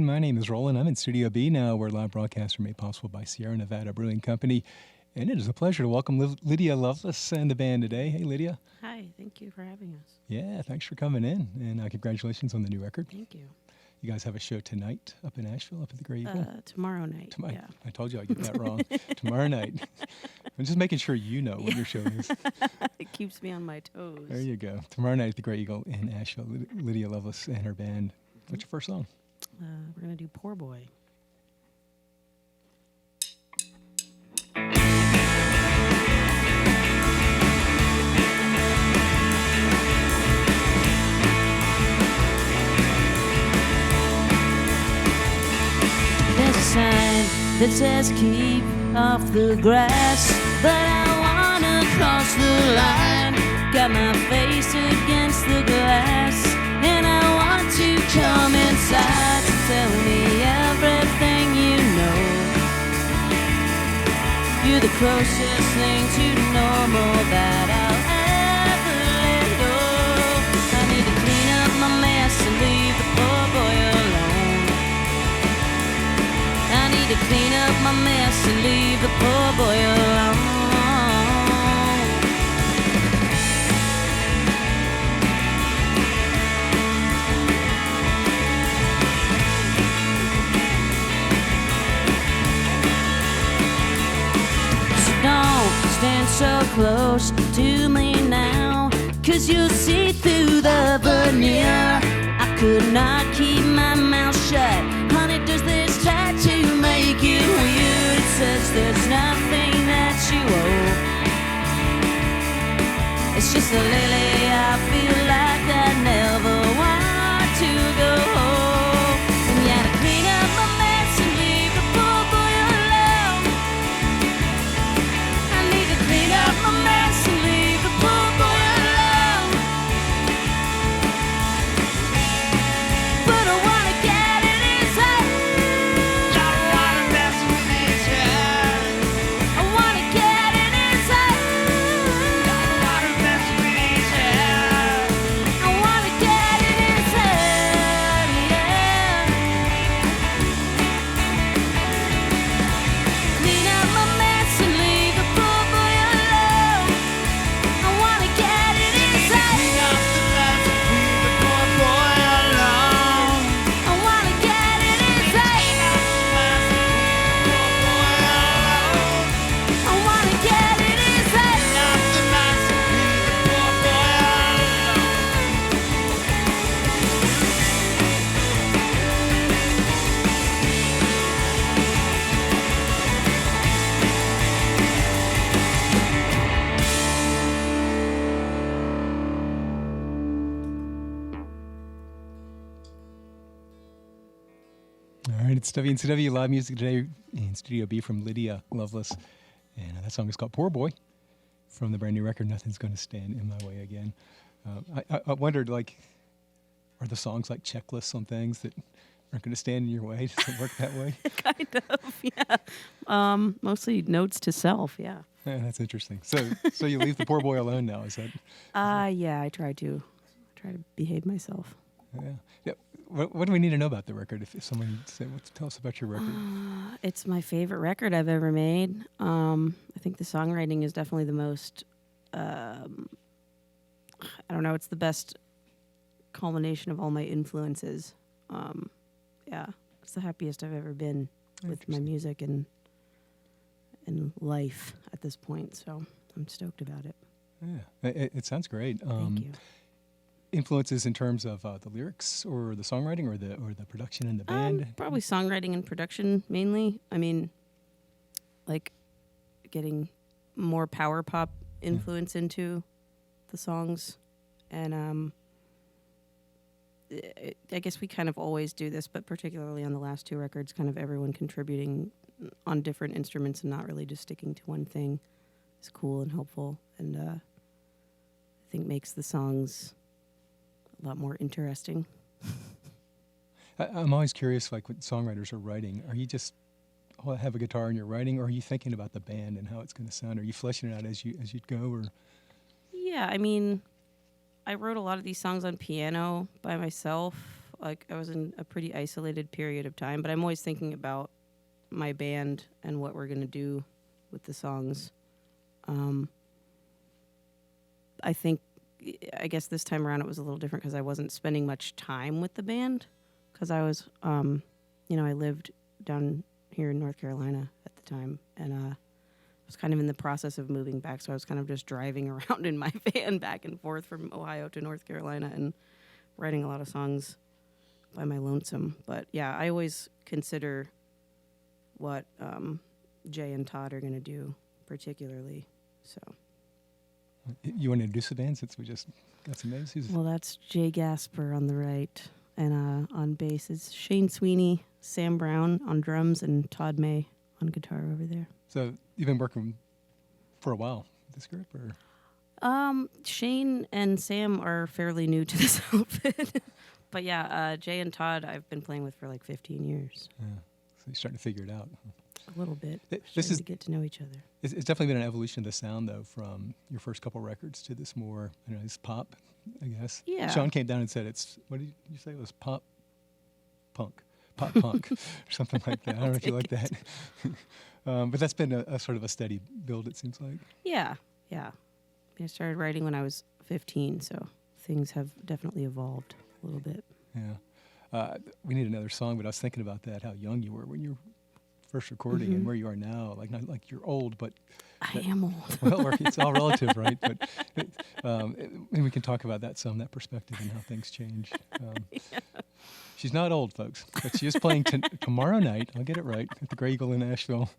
afternoon. My name is Roland. I'm in Studio B now, where live broadcasts are made possible by Sierra Nevada Brewing Company. And it is a pleasure to welcome Lydia Loveless and the band today. Hey, Lydia. Hi, thank you for having us. Yeah, thanks for coming in. And congratulations on the new record. Thank you. You guys have a show tonight up in Asheville, up at the Grey Eagle? Tomorrow night, yeah. I told you I'd get that wrong. Tomorrow night. I'm just making sure you know what your show is. It keeps me on my toes. There you go. Tomorrow night at the Grey Eagle in Asheville, Lydia Loveless and her band. What's your first song? We're going to do Poor Boy. There's a sign that says keep off the grass, but I wanna cross the line. Got my face against the glass, and I want to come inside to tell me everything you know. You're the closest thing to normal that I'll ever let go. I need to clean up my mess and leave the poor boy alone. I need to clean up my mess and leave the poor boy alone. So don't stand so close to me now, 'cause you'll see through the veneer. I could not keep my mouth shut. Honey, does this tattoo make it weird? It says there's nothing that you owe. It's just a lily I feel like I never want to go home. And you gotta clean up my mess and leave the poor boy alone. I need to clean up my mess and leave the poor boy alone. But I wanna get in his head. Don't wanna mess with his head. I wanna get in his head. Don't wanna mess with his head. I wanna get in his head, yeah. Clean up my mess and leave the poor boy alone. I wanna get in his head. Clean up the mess and leave the poor boy alone. I wanna get in his head. Clean up the mess and leave the poor boy alone. I wanna get in his head. Clean up the mess and leave the poor boy alone. All right, it's WNCW Live Music today in Studio B from Lydia Loveless. And that song is called Poor Boy from the brand new record, Nothing's Gonna Stand in My Way Again. I wondered, like, are the songs like checklists on things that aren't going to stand in your way? Does it work that way? Kind of, yeah. Mostly notes to self, yeah. Yeah, that's interesting. So you leave the poor boy alone now, is that? Yeah, I try to behave myself. Yeah. What do we need to know about the record? If someone said, tell us about your record. It's my favorite record I've ever made. I think the songwriting is definitely the most, I don't know, it's the best culmination of all my influences. Yeah, it's the happiest I've ever been with my music and life at this point, so I'm stoked about it. Yeah, it sounds great. Thank you. Influences in terms of the lyrics or the songwriting or the production in the band? Probably songwriting and production mainly. I mean, like getting more power pop influence into the songs. And I guess we kind of always do this, but particularly on the last two records, kind of everyone contributing on different instruments and not really just sticking to one thing is cool and helpful. And I think makes the songs a lot more interesting. I'm always curious, like when songwriters are writing, are you just have a guitar and you're writing, or are you thinking about the band and how it's going to sound? Are you fleshing it out as you go? Or Yeah, I mean, I wrote a lot of these songs on piano by myself. like I was in a pretty isolated period of time, but I'm always thinking about my band and what we're gonna do with the songs. I guess this time around it was a little different because I wasn't spending much time with the band because I was, I lived down here in North Carolina at the time, and I was kind of in the process of moving back, so I was kind of just driving around in my van back and forth from Ohio to North Carolina and writing a lot of songs by my lonesome. But yeah, I always consider what Jay and Todd are going to do particularly, so. You want to introduce the band since we just got some names? Well, that's Jay Gasper on the right, and on bass is Shane Sweeney, Sam Brown on drums, and Todd May on guitar over there. So you've been working for a while with this group, or? Shane and Sam are fairly new to this outfit, but yeah, Jay and Todd I've been playing with for like 15 years. Yeah. So you're starting to figure it out. A little bit. This is to get to know each other. It's definitely been an evolution of the sound, though, from your first couple records to this more, it's pop, I guess. Yeah. Sean came down and said what did you say? It was pop punk, or something like that. I don't know if you like that. But that's been a sort of a steady build, it seems like. Yeah. I started writing when I was 15, so things have definitely evolved a little bit. Yeah. We need another song, but I was thinking about that, how young you were when you were first recording and where you are now. Like, not like you're old, but... I am old. Well, it's all relative, right? But and we can talk about that perspective and how things change. She's not old, folks, but she is playing tomorrow night. I'll get it right, at the Grey Eagle in Nashville.